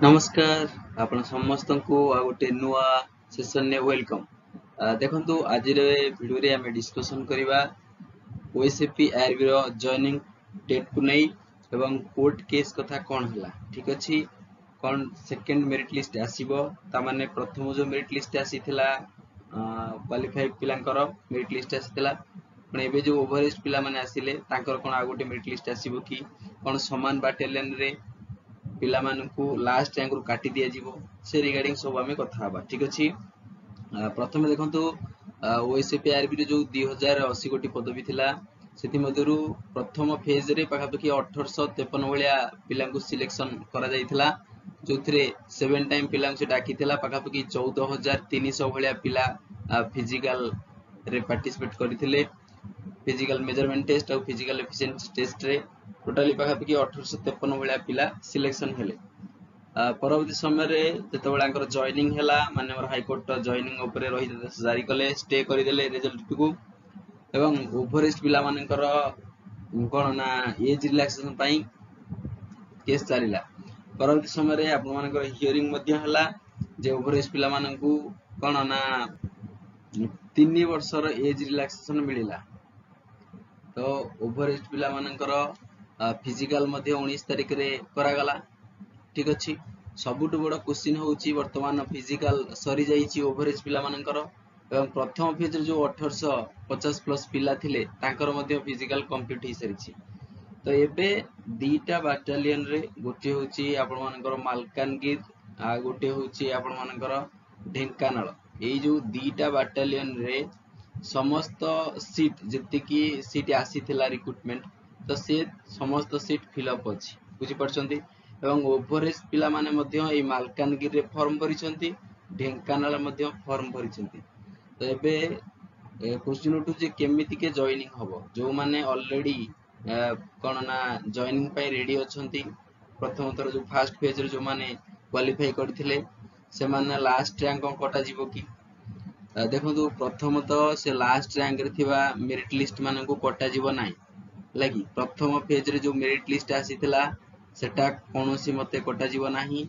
नमस्कार आपण समस्त को आ गोटे नुआ सेशन ने वेलकम। देखंतु आज वीडियो रे आमे डिस्कशन करिबा ओएसएपी आरबी रो जॉइनिंग डेट को नै एवं कोर्ट केस कथा कोन हला। ठीक अछि कोन सेकंड मेरिट लिस्ट आसीबो ता माने प्रथम जो मेरिट लिस्ट आसीथिला क्वालिफाई पिलांकर मेरिट लिस्ट आसीथिला पण एबे जो ओवरएस्ट पिला माने आसीले तांकर कोन आ गोटे मेरिट लिस्ट आसीबो कि कोन समान बाटेलियन रे पिला मानकु लास्ट रैंक रु काटी दिया जीवो से रिगार्डिंग सब आमे कथा हबा। ठीक अछि प्रथमे देखंतु ओएसपी आरबी रे जो 2080 कोटी पदवी थिला सेति मध्यरु प्रथम फेज रे पाखापखि 1853 भलिया पिलांकु सिलेक्शन करा जायथिला जोथरे 7 टाइम पिलांकु से डाकिथिला पाखापखि 14300 भलिया पिला फिजिकल रे पार्टिसिपेट करथिले फिजिकल मेजरमेंट टेस्ट और फिजिकल एफिशिएंसी टेस्ट रे टोटली पाखापखि 1853 भलिया पिला सिलेक्शन हेले। परवर्ती समय रे जतबेलांकर जॉइनिंग हैला माने हमर हाई कोर्ट जॉइनिंग ऊपर रही जारी कले स्टे करि देले रिजल्ट को एवं ओवरएस्ट पिला मानकर कोन ना एज रिलैक्सेशन पई केस चलिला। परवर्ती समय रे आपन मानकर हियरिंग मध्ये हैला जे ओवरएस्ट पिला मानकू कोन ना 3 वर्ष रो एज रिलैक्सेशन मिलिला। तो ओवरएस्ट पिला मानकर फिजिकल मध्ये 19 तारिख रे करा गला। ठीक अछि सबुटु बड़ क्वेश्चन होउची वर्तमान फिजिकल सरी जाईची ओवरएज पिला मानकर एवं प्रथम फेज रे जो 1850 प्लस पिला थिले तांकर मध्ये फिजिकल कंप्लीट ही सरीची। तो एबे दीटा बाटालियन रे गोटे होउची आपण मानकर मालकानगिर आ गोटे होउची आपण मानकर ढेंकानाल एई जो दीटा बाटालियन रे समस्त सीट जति की सीट आसीथिला रिक्रूटमेंट तो से समस्त सीट फिल अप अछि बुझी परछंती एवं ओवरएज पिला माने मध्ये ए मालकानगिर रे फॉर्म भरिसंती ढेंकानाल मध्ये फॉर्म भरिसंती। तो एबे क्वेश्चन उठु जे केमिति के जॉइनिंग हबो जो माने ऑलरेडी कोन ना जॉइनिंग पय रेडी अछंती प्रथम थर जो फर्स्ट फेज रे जो माने क्वालिफाई करथिले से माने लास्ट रैंक कटा जीवो की देखो प्रथम तो से लास्ट रैंक रे थिबा मेरिट लिस्ट माने को कटा जीवो नाही लागी प्रथम फेज रे जो मेरिट लिस्ट आसीथिला सेटा कोनोसी मते कटा जीवो नाही।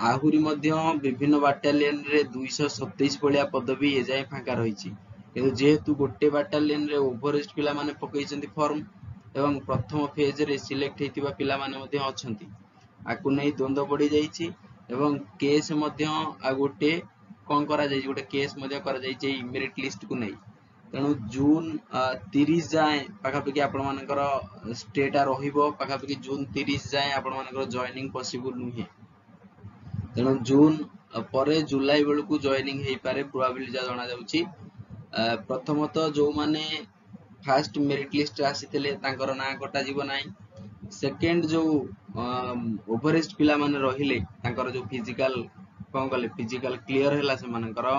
आहुरी मध्ये विभिन्न बाटालियन रे 227 भलिया पदवी ए जाय फांका रहिछि किंतु जेहेतु गोटे बाटालियन रे ओवरएस्ट पिला माने पकैछन्ती फॉर्म एवं प्रथम फेज रे सिलेक्ट हेतिबा पिला माने मध्ये अछन्ती आकु नै द्वंद्व पड़ी जाईछि एवं केस मध्ये आ गोटे कोन करा जाई गोटे केस मध्ये करा जाई मेरिट लिस्ट को नै तेणु जून 30 जाए पाखापखि आपण मानकर स्टेट रहिबो पाखापखि जून 30 जाए आपण मानकर जॉइनिंग पॉसिबल नुहे तेणु जून परे जुलाई बेलू जॉइनिंग हेई पारे प्रोबेबिलिटी जा जणा जाउची। प्रथमत जो माने फर्स्ट मेरिट लिस्ट आसीथिले तांकर ना कटा जीवो नाही सेकंड जो ओवरएस्ट पिला माने रहिले तांकर जो फिजिकल कोन गले फिजिकल क्लियर हैला से मानकर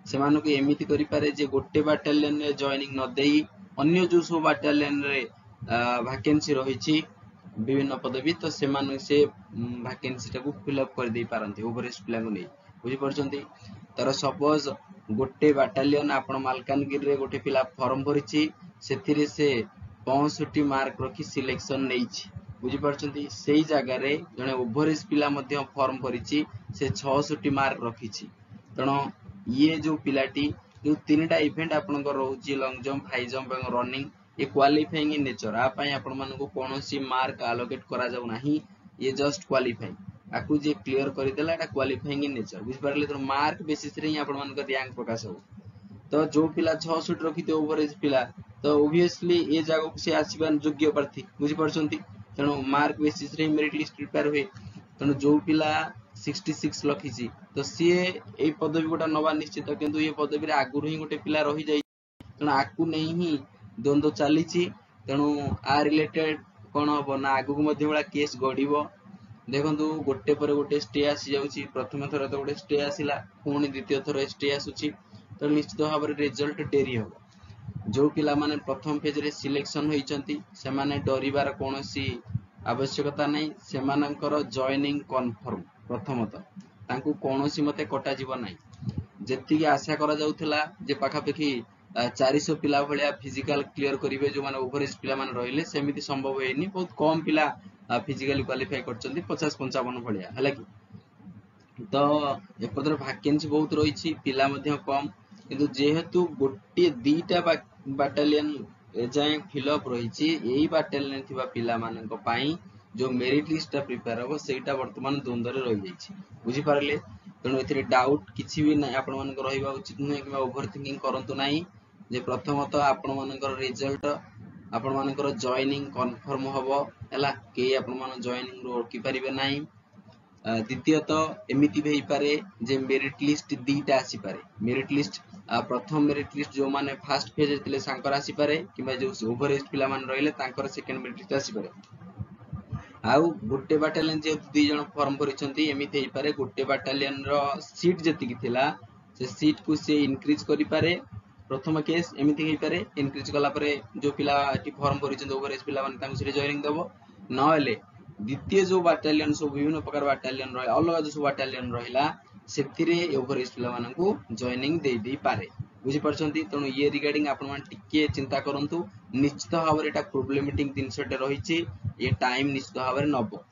से मानु के एमिति करि पारे जे गोटे बाटालियन रे जॉइनिंग न देई अन्य जो सो बाटालियन रे वैकेंसी रहिछि विभिन्न पदवी तो से मानु से वैकेंसी टाको फिल अप कर दे पारंती ओवरएस्ट पिला को नै बुझी परछंती। तर सपोज गोटे बाटालियन आपण मालकानगिर रे गोटे पिला फॉर्म भरिछि सेथिरे से 65 मार्क रखी सिलेक्शन नैछि बुझी परछंती सेही जागा रे जने ओवरएस्ट पिला मध्ये फॉर्म भरिछि से 66 मार्क रखिछि तणो ये जो पिलाटी जो तीनटा इवेंट आपन को रहउची लॉन्ग जंप हाई जंप एवं रनिंग ये क्वालिफाइंग इन नेचर आ पई आपन मन को कोनोसी मार्क अलोकेट करा जाउ नाही ये जस्ट क्वालिफाई आकु जे क्लियर करि देला एटा क्वालिफाइंग इन नेचर बुझ परले तो मार्क बेसिस रे ही आपन मन को रैंक प्रकाश हो तो जो पिला 66 रखिते ओवरएज पिला तो ऑब्वियसली ए जागो से आसीबान योग्य प्रार्थी बुझ परछंती तेणु मार्क बेसिस रे मेरिट लिस्ट प्रिपेयर होए तेणु जो पिला 66 लखिछि तो सीए ए पदवी गोटा नवा निश्चित किंतु ये पदवी रे आगुरु ही गोटे पिला रही जाई तेणु आकु नै ही द्वंद्व चलीछि तेणु आ रिलेटेड कोन हबो ना आगु मध्ये बडा केस गडिबो देखंतु गोटे पर गोटे स्टे आसी जाउछि प्रथम थर तो गोटे स्टे आसिला पुणी द्वितीय थर स्टे आसुछि तो निश्चित भाव रे रिजल्ट डेरी हो जो पिला माने प्रथम फेज रे सिलेक्शन होइचंती से माने डरिबार कोनोसी आवश्यकता नै से मानकर जॉइनिंग कन्फर्म प्रथमत तांकु कोनोसी मते कटा जीव नै जेति आशा करा जाउथला जे पाखापखि 400 पिला भलिया फिजिकल क्लियर करिवे जो माने ओवरएज पिला माने रहिले सेमिति संभव हेनी बहुत कम पिला फिजिकली क्वालिफाई करछंती 50-55 भलिया हला कि तो एपदर वैकेंसी बहुत रही पिला मध्य कम किंतु जेहेतु गोटे दीटा बाटालियन जाए फिलअप रही यही बाटालियन थिबा पिला मानक पई जो मेरिट लिस्ट प्रिपेयर हो सेटा वर्तमान द्वंद्व रे रही जाइछि बुझी पारले तेणु एथिरे डाउट किछि भी नै आपण मानक रहिबा उचित नै कि ओवर थिंकिंग करंतु नै जे प्रथमतः आपण मानक रिजल्ट आपण मानक जॉइनिंग कंफर्म हबो हला के आपण मान जॉइनिंग रो रोकी परिबे नै द्वितीयतः एमिति भी पारे जे मेरिट लिस्ट दीटा आसी पारे मेरिट लिस्ट प्रथम मेरिट लिस्ट जो माने फर्स्ट फेज थिले सांकर आसी पारे किबा जो ओवर एज पिला मान रहिले तांकर सेकंड मेरिट लिस्ट आसी पारे आउ गोटे बाटालियन जे दुई जण फॉर्म करिसंती एमिति हे पारे गोटे बाटालियन रो सीट जति कि थिला से सीट को से इंक्रीज करि पारे प्रथम केस एमिति हे पारे इंक्रीज कला पारे जो पिला टी फॉर्म करिसंती ओवर एज पिला मान तांको से जॉइनिंग दबो नहले द्वितीय जो बाटालियन सब विभिन्न प्रकार बाटालियन रहे अलग जो बाटालियन रहिला सेतिरे ओवर एज पिला मानकू जॉइनिंग दे दी पारे बुझी परछंती तेणु ये रिगार्डिंग आपण मान टिके चिंता करंतु निश्चित भाव एटा प्रॉब्लमेटिक दिनसटे रहिछि ये टाइम निश्चित भाव नबो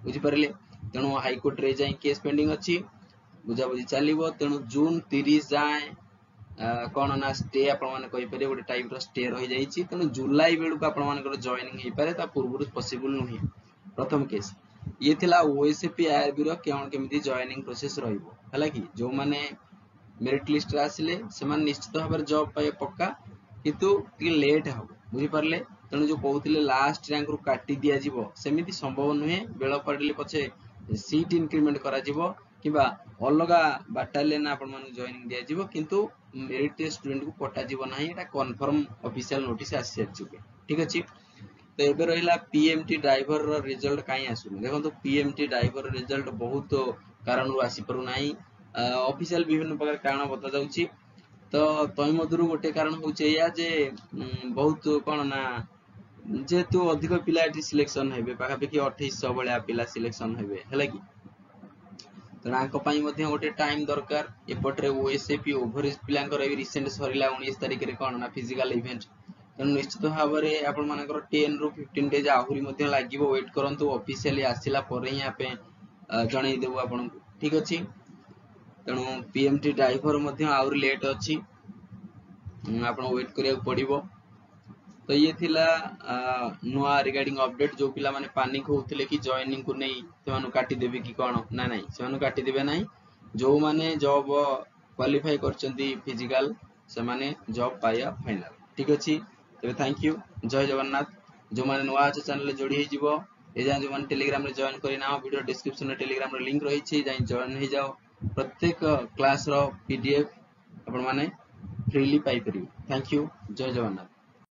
बुझी परले तेणु हाई कोर्ट रे जाई केस पेंडिंग अछि बुझा बुझी चलिबो तेणु जून 30 जाए कोन ना स्टे आपण माने कहि पारे गोटे टाइप रो स्टे रहि जाइछि तेणु जुलाई बेलु का आपण मानकर जॉइनिंग हे पारे ता पूर्वरु पॉसिबल नहि प्रथम केस ये थिला ओएसपी आरबी रो केवन केमिति जॉइनिंग प्रोसेस रहिबो हला कि जो माने मेरिट लिस्ट रे आसिले से माने निश्चित भाबरे जॉब पाए पक्का किंतु ति लेट हो बुझी परले तेणु जो कहउतिले लास्ट रैंक रु काटी दिया जिवो सेमिति संभव नहे बेळ पडले पछे सीट इंक्रीमेंट करा जिवो किबा अलगा बाटालियन आपण माने जॉइनिंग दिया जिवो किंतु मेरिट स्टूडेंट को कटा जिवो नाही एटा कंफर्म ऑफिशियल नोटिस आसी छै ठीक अछि तो एबे रहिला पीएमटी ड्राइवर रो रिजल्ट काई आसुनी देखो तो पीएमटी ड्राइवर रिजल्ट बहुत कारण रु आसी परु नाही ऑफिशियल विभिन्न प्रकार कारण बता जाउची तो तय मधुरु गोटे कारण होचे या जे बहुत कोन ना जेतु अधिक पिला एटी सिलेक्शन हेबे पाखा पेकी 2800 भलिया पिला सिलेक्शन हेबे हला कि तो रांक पई मध्ये गोटे टाइम दरकार एपटरे ओएसपी ओवरेज पिलांकर ए रिसेंट सरिला 19 तारिख रे कोन ना फिजिकल इवेंट तेणु निश्चित भाव में आपण मानकर 10 ରୁ 15 डेज आहुरी मध्ये लागिवो वेट करंतु ऑफिशियली आसिला परे ही आपे जणै देबो आपण ठीक अछि तेणु पीएमटी ड्राइवर मध्ये आउर लेट अछि आपण वेट करिया पड़िबो तो ये थिला नुआ रिगार्डिंग अपडेट जो पिला माने पानिक होउथिले कि जॉइनिंग को नै सेमानु काटी देबे कि कोन ना नै सेमानु काटी देबे नै जो माने जॉब क्वालिफाई करचंती फिजिकल से माने जॉब पाया फाइनल ठीक अछि तबे थैंक यू जय जगन्नाथ जो माने नुआ छ चैनल जोड़ी हे जिवो ए जा जो माने टेलीग्राम रे जॉइन करि ना वीडियो डिस्क्रिप्शन रे टेलीग्राम रे लिंक रही छी जाई जॉइन हे जाओ प्रत्येक क्लास रो पीडीएफ आपण माने फ्रीली पाई परियो थैंक यू जय जगन्नाथ।